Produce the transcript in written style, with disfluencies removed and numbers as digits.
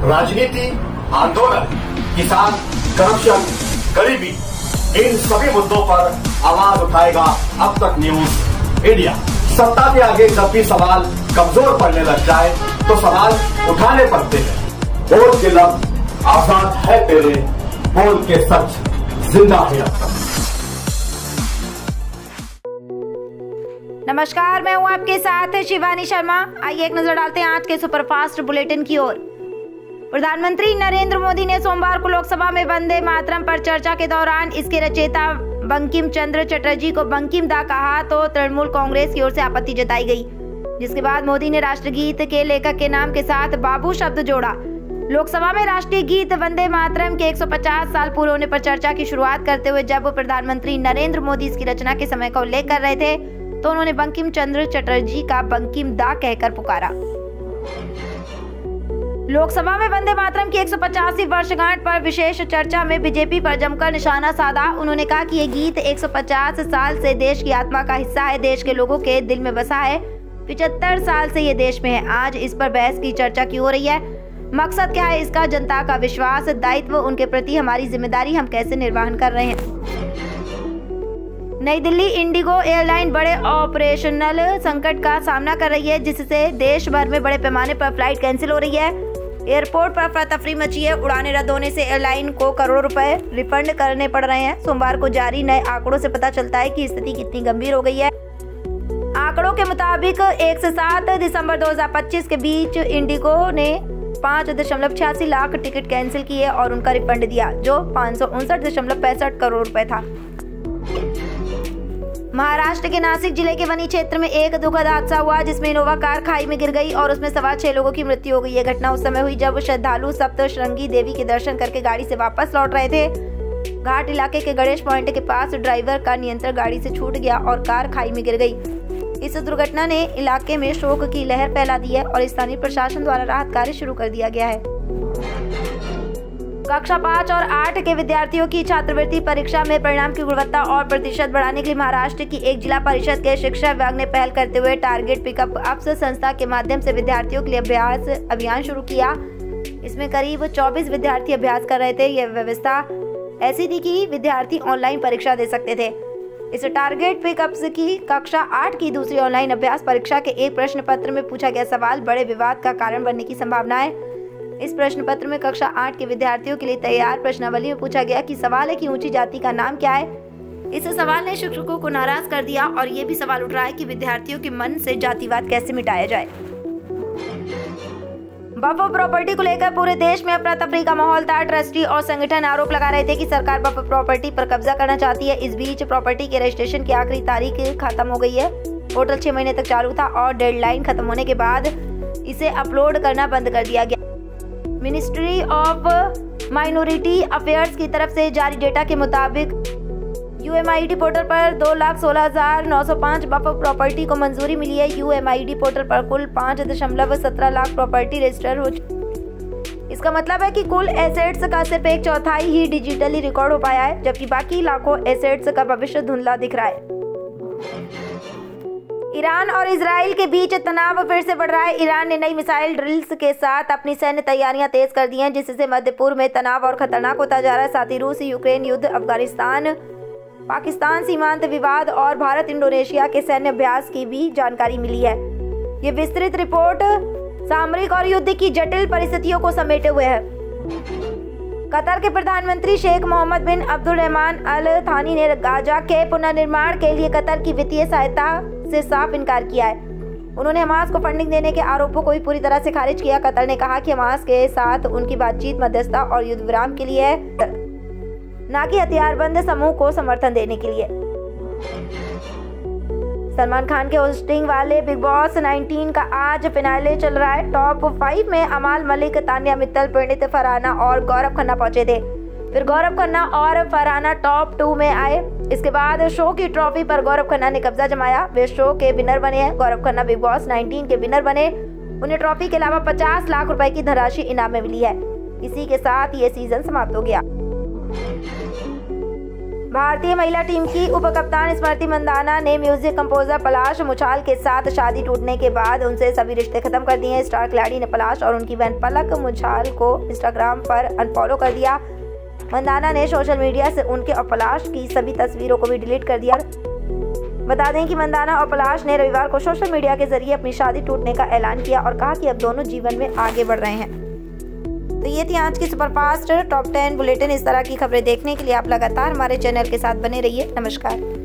राजनीति, आंदोलन, किसान, करप्शन, गरीबी, इन सभी मुद्दों पर आवाज उठाएगा अब तक न्यूज इंडिया। सत्ता के आगे जब भी सवाल कमजोर पड़ने लग जाए तो सवाल उठाने पड़ते हैं। बोल के लफ्ज आजाद है तेरे, बोल के सच जिंदा है अब तक। नमस्कार, मैं हूं आपके साथ शिवानी शर्मा। आइए एक नजर डालते हैं आज के सुपरफास्ट बुलेटिन की ओर। प्रधानमंत्री नरेंद्र मोदी ने सोमवार को लोकसभा में वंदे मातरम पर चर्चा के दौरान इसके रचयिता बंकिम चंद्र चटर्जी को बंकिम दा कहा तो तृणमूल कांग्रेस की ओर से आपत्ति जताई गई, जिसके बाद मोदी ने राष्ट्रगीत के लेखक के नाम के साथ बाबू शब्द जोड़ा। लोकसभा में राष्ट्रीय गीत वंदे मातरम के 150 साल पूरे होने पर चर्चा की शुरुआत करते हुए जब प्रधानमंत्री नरेंद्र मोदी इसकी रचना के समय का उल्लेख कर रहे थे तो उन्होंने बंकिम चंद्र चटर्जी का बंकिम दा कहकर पुकारा। लोकसभा में वंदे मातरम की 150वीं वर्षगांठ पर विशेष चर्चा में बीजेपी पर जमकर निशाना साधा। उन्होंने कहा कि ये गीत 150 साल से देश की आत्मा का हिस्सा है, देश के लोगों के दिल में बसा है। 75 साल से ये देश में है। आज इस पर बहस की चर्चा की हो रही है। मकसद क्या है इसका? जनता का विश्वास, दायित्व, उनके प्रति हमारी जिम्मेदारी हम कैसे निर्वहन कर रहे हैं। नई दिल्ली इंडिगो एयरलाइन बड़े ऑपरेशनल संकट का सामना कर रही है, जिससे देश भर में बड़े पैमाने पर फ्लाइट कैंसिल हो रही है। एयरपोर्ट पर अफरा तफरी मची है। उड़ानें रद्द होने से एयरलाइन को करोड़ों रुपए रिफंड करने पड़ रहे हैं। सोमवार को जारी नए आंकड़ों से पता चलता है कि स्थिति कितनी गंभीर हो गई है। आंकड़ों के मुताबिक 1 से 7 दिसंबर 2025 के बीच इंडिगो ने 5.86 लाख टिकट कैंसिल किए और उनका रिफंड दिया, जो 559.65 करोड़ रुपए था। महाराष्ट्र के नासिक जिले के वनी क्षेत्र में एक दुखद हादसा हुआ, जिसमें इनोवा कार खाई में गिर गई और उसमें सवार 6 लोगों की मृत्यु हो गई। यह घटना उस समय हुई जब श्रद्धालु सप्तशृंगी देवी के दर्शन करके गाड़ी से वापस लौट रहे थे। घाट इलाके के गणेश पॉइंट के पास ड्राइवर का नियंत्रण गाड़ी से छूट गया और कार खाई में गिर गई। इस दुर्घटना ने इलाके में शोक की लहर फैला दी है और स्थानीय प्रशासन द्वारा राहत कार्य शुरू कर दिया गया है। कक्षा 5 और 8 के विद्यार्थियों की छात्रवृत्ति परीक्षा में परिणाम की गुणवत्ता और प्रतिशत बढ़ाने के लिए महाराष्ट्र की एक जिला परिषद के शिक्षा विभाग ने पहल करते हुए टारगेट पिकअप अप्स संस्था के माध्यम से विद्यार्थियों के लिए अभ्यास अभियान शुरू किया। इसमें करीब 24 विद्यार्थी अभ्यास कर रहे थे। यह व्यवस्था ऐसी थी कि विद्यार्थी ऑनलाइन परीक्षा दे सकते थे। इस टारगेट पिकअप्स की कक्षा 8 की दूसरी ऑनलाइन अभ्यास परीक्षा के एक प्रश्न पत्र में पूछा गया सवाल बड़े विवाद का कारण बनने की संभावना है। इस प्रश्न पत्र में कक्षा 8 के विद्यार्थियों के लिए तैयार प्रश्नावली में पूछा गया कि सवाल है कि ऊंची जाति का नाम क्या है। इस सवाल ने शिक्षकों को नाराज कर दिया और ये भी सवाल उठ रहा है कि विद्यार्थियों के मन से जातिवाद कैसे मिटाया जाए। वक्फ प्रॉपर्टी को लेकर पूरे देश में अफरा तफरी का माहौल था। ट्रस्टी और संगठन आरोप लगा रहे थे कि सरकार वक्फ प्रॉपर्टी पर कब्जा करना चाहती है। इस बीच प्रॉपर्टी के रजिस्ट्रेशन की आखिरी तारीख खत्म हो गई है। पोर्टल 6 महीने तक चालू था और डेडलाइन खत्म होने के बाद इसे अपलोड करना बंद कर दिया गया। मिनिस्ट्री ऑफ माइनॉरिटी अफेयर्स की तरफ से जारी डेटा के मुताबिक यूएमआईडी पोर्टल पर 2,16,905 वक्फ प्रॉपर्टी को मंजूरी मिली है। यूएमआईडी पोर्टल पर कुल 5.17 लाख प्रॉपर्टी रजिस्टर हो चुकी। इसका मतलब है कि कुल एसेट्स का सिर्फ 1/4 ही डिजिटली रिकॉर्ड हो पाया है, जबकि बाकी लाखों एसेट्स का भविष्य धुंधला दिख रहा है। ईरान और इजराइल के बीच तनाव फिर से बढ़ रहा है। ईरान ने नई मिसाइल ड्रिल्स के साथ अपनी सैन्य तैयारियां तेज कर दी हैं, जिससे मध्य पूर्व में तनाव और खतरनाक होता जा रहा है। साथ ही रूस यूक्रेन युद्ध, अफगानिस्तान पाकिस्तान सीमांत विवाद और भारत इंडोनेशिया के सैन्य अभ्यास की भी जानकारी मिली है। ये विस्तृत रिपोर्ट सामरिक और युद्ध की जटिल परिस्थितियों को समेटे हुए है। कतर के प्रधानमंत्री शेख मोहम्मद बिन अब्दुलरहमान अल थानी ने गाजा के पुनर्निर्माण के लिए कतर की वित्तीय सहायता से साफ इनकार किया है। उन्होंने हमास को फंडिंग देने के आरोपों को भी पूरी तरह से खारिज किया। कतर ने कहा कि हमास के साथ उनकी बातचीत मध्यस्थता और युद्ध विराम के लिए है, न कि हथियारबंद समूह को समर्थन देने के लिए। सलमान खान के होस्टिंग वाले बिग बॉस 19 का आज फिनाले चल रहा है। टॉप 5 में अमाल मलिक, तान्या मित्तल, परिणीत फरहाना और गौरव खन्ना पहुंचे थे। फिर गौरव खन्ना और फरहाना टॉप 2 में आए। इसके बाद शो की ट्रॉफी पर गौरव खन्ना ने कब्जा जमाया। वे शो के विनर बने हैं। गौरव खन्ना बिग बॉस 19 के विनर बने। उन्हें ट्रॉफी के अलावा 50 लाख रुपए की धनराशि इनाम में मिली है। इसी के साथ ये सीजन समाप्त हो गया। भारतीय महिला टीम की उप कप्तान स्मृति मंदाना ने म्यूजिक कंपोजर पलाश मुछाल के साथ शादी टूटने के बाद उनसे सभी रिश्ते खत्म कर दिए हैं। स्टार खिलाड़ी ने पलाश और उनकी बहन पलक मुछाल को इंस्टाग्राम पर अनफॉलो कर दिया। मंदाना ने सोशल मीडिया से उनके और पलाश की सभी तस्वीरों को भी डिलीट कर दिया। बता दें कि मंदाना और पलाश ने रविवार को सोशल मीडिया के जरिए अपनी शादी टूटने का ऐलान किया और कहा कि अब दोनों जीवन में आगे बढ़ रहे हैं। तो ये थी आज की सुपरफास्ट टॉप 10 बुलेटिन। इस तरह की खबरें देखने के लिए आप लगातार हमारे चैनल के साथ बने रहिए। नमस्कार।